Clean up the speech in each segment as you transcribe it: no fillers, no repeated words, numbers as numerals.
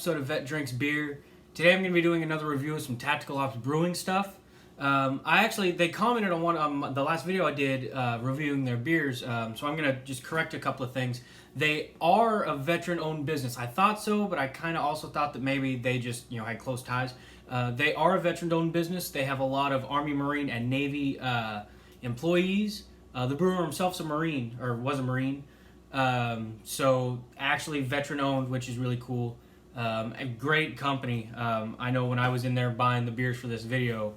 episode of Vet Drinks Beer. Today I'm going to be doing another review of some Tactical Ops brewing stuff. They commented on the last video I did reviewing their beers, so I'm going to just correct a couple of things. They are a veteran-owned business. I thought so, but I kind of also thought that maybe they just had close ties. They are a veteran-owned business. They have a lot of Army, Marine, and Navy employees. The brewer himself's a Marine, or was a Marine. So actually veteran-owned, which is really cool. A great company. I know when I was in there buying the beers for this video,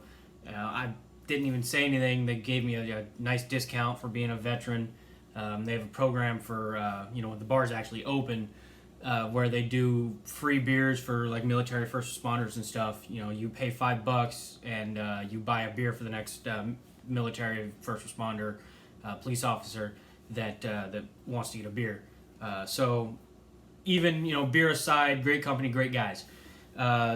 I didn't even say anything. They gave me a nice discount for being a veteran. They have a program for, when the bar's actually open, where they do free beers for like military first responders and stuff. You pay $5 and you buy a beer for the next military first responder, police officer that wants to get a beer. So even, beer aside, great company, great guys.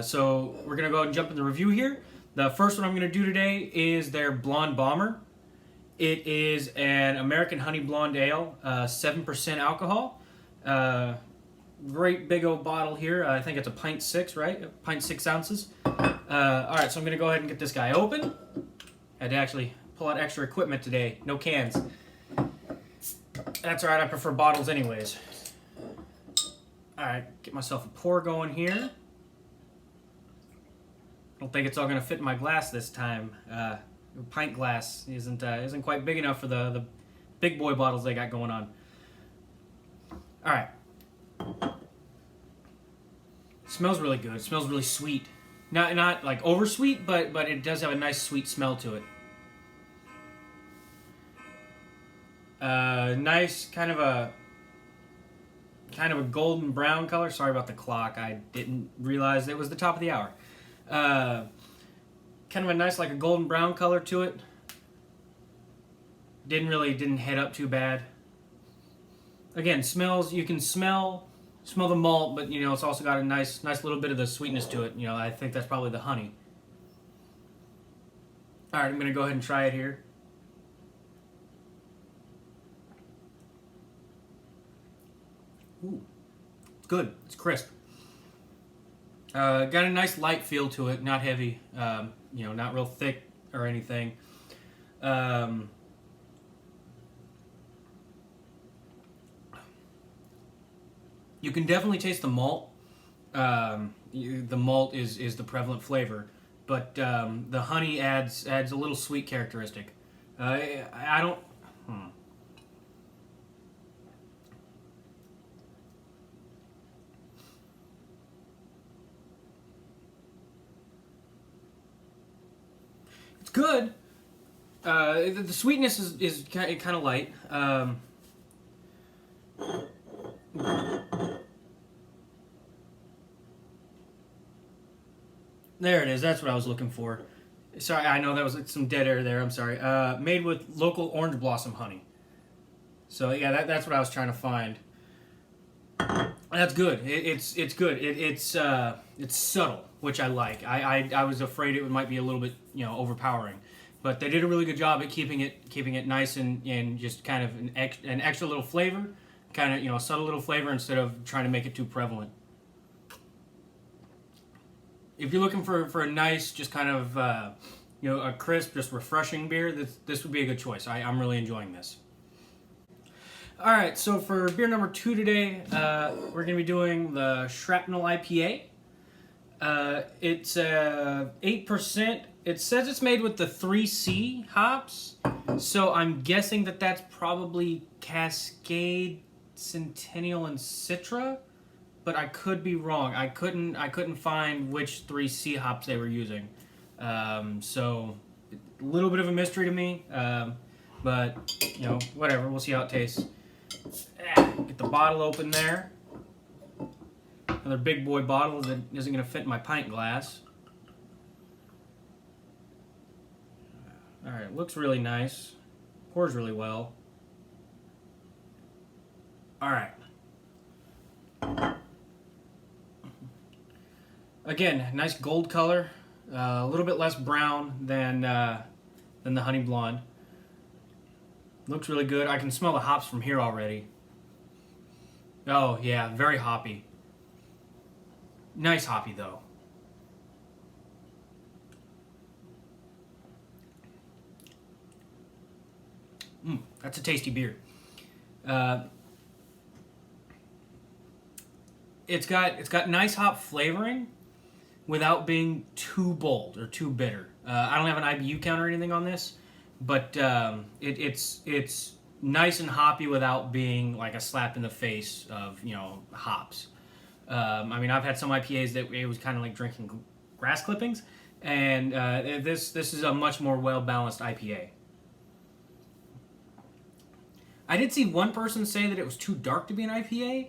So we're going to go ahead and jump in the review here. The first one I'm going to do today is their Blonde Bomber. It is an American Honey Blonde Ale, 7% alcohol. Great big old bottle here. I think it's a pint 6, right? A pint 6 ounces. Alright, so I'm going to go ahead and get this guy open. I had to actually pull out extra equipment today. No cans. That's alright, I prefer bottles anyways. Alright, get myself a pour going here. I don't think it's all going to fit in my glass this time. Pint glass isn't quite big enough for the big boy bottles they got going on. Alright. Smells really good. It smells really sweet. Not like over sweet, but it does have a nice sweet smell to it. Nice kind of a golden brown color. Sorry about the clock. I didn't realize it was the top of the hour. Kind of a nice, like a golden brown color to it. Didn't head up too bad. Again, smells, you can smell the malt, but it's also got a nice little bit of the sweetness to it. I think that's probably the honey. All right, I'm going to go ahead and try it here. Ooh, it's good. It's crisp. Got a nice light feel to it, not heavy, not real thick or anything. You can definitely taste the malt. The malt is the prevalent flavor, but the honey adds a little sweet characteristic. I don't. It's good. The sweetness is kind of light. There it is. That's what I was looking for. Sorry, I know that was some dead air there. I'm sorry. Made with local orange blossom honey. So yeah, that's what I was trying to find. That's good. It's good. It's subtle, which I like. I was afraid it might be a little bit overpowering, but they did a really good job at keeping it nice and just kind of an extra little flavor, kind of a subtle little flavor instead of trying to make it too prevalent. If you're looking for a nice, just kind of a crisp, just refreshing beer, this would be a good choice. I'm really enjoying this. All right, so for beer number 2 today, we're going to be doing the Shrapnel IPA. It's 8%. It says it's made with the 3C hops, so I'm guessing that's probably Cascade, Centennial, and Citra, but I could be wrong. I couldn't find which 3C hops they were using, so a little bit of a mystery to me, but whatever. We'll see how it tastes. Get the bottle open there. Another big boy bottle that isn't going to fit in my pint glass. Alright, looks really nice. Pours really well. Alright. Again, nice gold color. A little bit less brown than the Honey Blonde. Looks really good. I can smell the hops from here already. Oh, yeah, very hoppy. Nice hoppy though. That's a tasty beer. It's got nice hop flavoring without being too bold or too bitter. I don't have an IBU count or anything on this, but it's nice and hoppy without being like a slap in the face of hops. I mean, I've had some IPAs that it was kind of like drinking grass clippings, and this is a much more well balanced IPA. I did see one person say that it was too dark to be an IPA.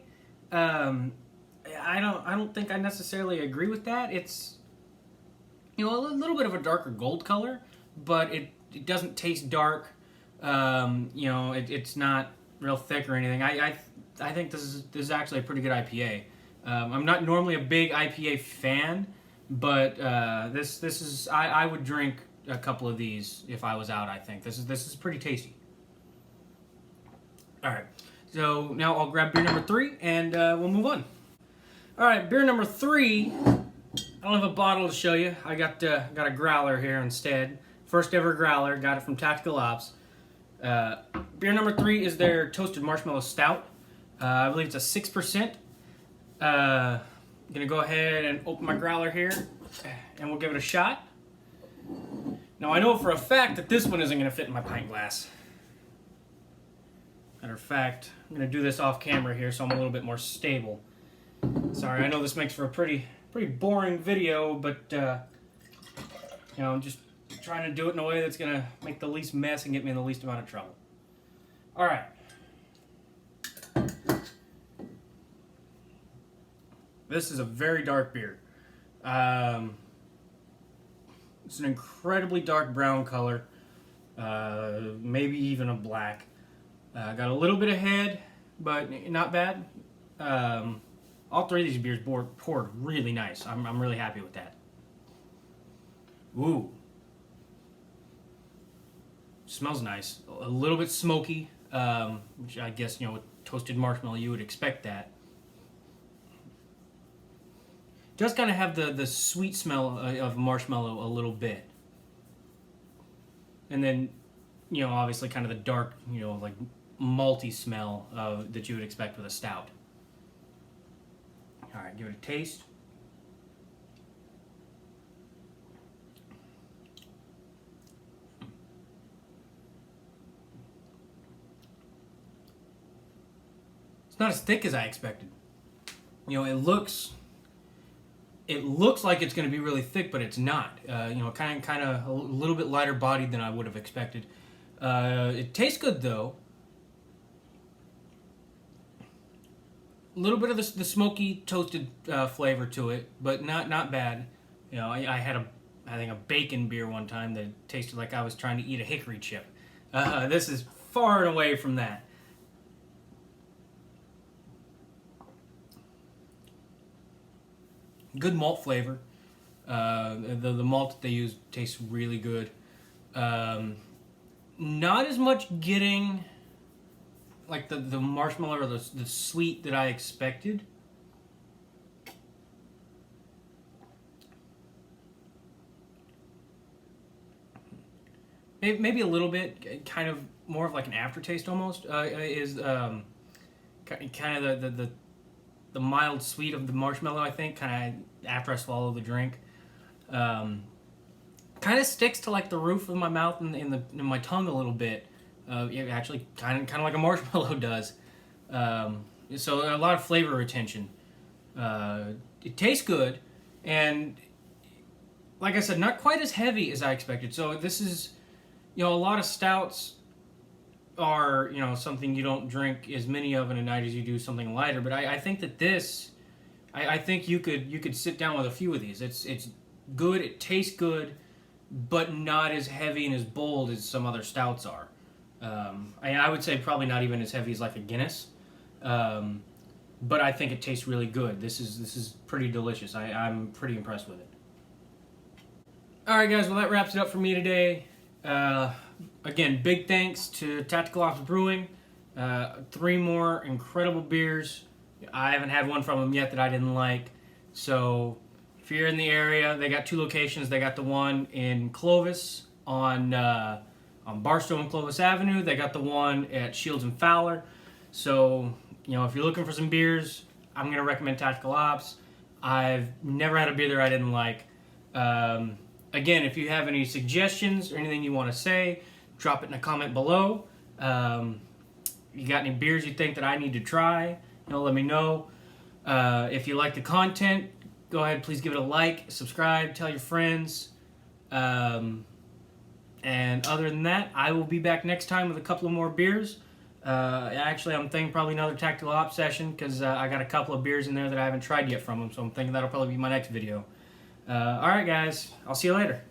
I don't think I necessarily agree with that. It's a little bit of a darker gold color, but it doesn't taste dark. It's not real thick or anything. I think this is actually a pretty good IPA. I'm not normally a big IPA fan, but this is I would drink a couple of these if I was out. I think this is pretty tasty. All right, so now I'll grab beer number 3 and we'll move on. All right, beer number 3. I don't have a bottle to show you. I got a growler here instead. First ever growler. Got it from Tactical Ops. Beer number 3 is their Toasted Marshmallow Stout. I believe it's a 6%. I'm gonna go ahead and open my growler here, and we'll give it a shot. Now I know for a fact that this one isn't gonna fit in my pint glass. Matter of fact, I'm gonna do this off camera here, so I'm a little bit more stable. Sorry, I know this makes for a pretty boring video, but I'm just trying to do it in a way that's gonna make the least mess and get me in the least amount of trouble. All right. This is a very dark beer. It's an incredibly dark brown color, maybe even a black. Got a little bit of head, but not bad. All 3 of these beers poured really nice. I'm really happy with that. Ooh. Smells nice. A little bit smoky, which I guess, with toasted marshmallow you would expect that. Does kind of have the sweet smell of marshmallow a little bit. And then, obviously kind of the dark, like malty smell that you would expect with a stout. All right, give it a taste. It's not as thick as I expected. It looks like it's going to be really thick, but it's not. Kind of a little bit lighter bodied than I would have expected. It tastes good though. A little bit of the smoky toasted flavor to it, but not bad. I had a bacon beer one time that tasted like I was trying to eat a hickory chip. This is far and away from that. Good malt flavor. The malt that they use tastes really good. Not as much getting like the marshmallow or the sweet that I expected. Maybe a little bit, kind of more of like an aftertaste almost. Is kind of the mild sweet of the marshmallow, I think, kind of after I swallow the drink. Kind of sticks to like the roof of my mouth and in my tongue a little bit. Actually, kind of like a marshmallow does. So a lot of flavor retention. It tastes good, and like I said, not quite as heavy as I expected. So this is, a lot of stouts are, something you don't drink as many of in a night as you do something lighter. But I think that this, I think you could sit down with a few of these. It's good. It tastes good, but not as heavy and as bold as some other stouts are. I would say probably not even as heavy as like a Guinness. But I think it tastes really good. This is pretty delicious. I'm pretty impressed with it. All right, guys. Well, that wraps it up for me today. Again, big thanks to Tactical Ops Brewing. 3 more incredible beers. I haven't had one from them yet that I didn't like. So if you're in the area, they got 2 locations. They got the one in Clovis on Barstow and Clovis Avenue. They got the one at Shields and Fowler. So, you know, if you're looking for some beers, I'm going to recommend Tactical Ops. I've never had a beer there I didn't like. Again, if you have any suggestions or anything you want to say, drop it in a comment below. You got any beers you think that I need to try, you know, let me know. If you like the content, go ahead, please give it a like, subscribe, tell your friends. And other than that, I will be back next time with a couple of more beers. Actually, I'm thinking probably another Tactical Ops session because I got a couple of beers in there that I haven't tried yet from them, so I'm thinking that'll probably be my next video. Alright guys, I'll see you later.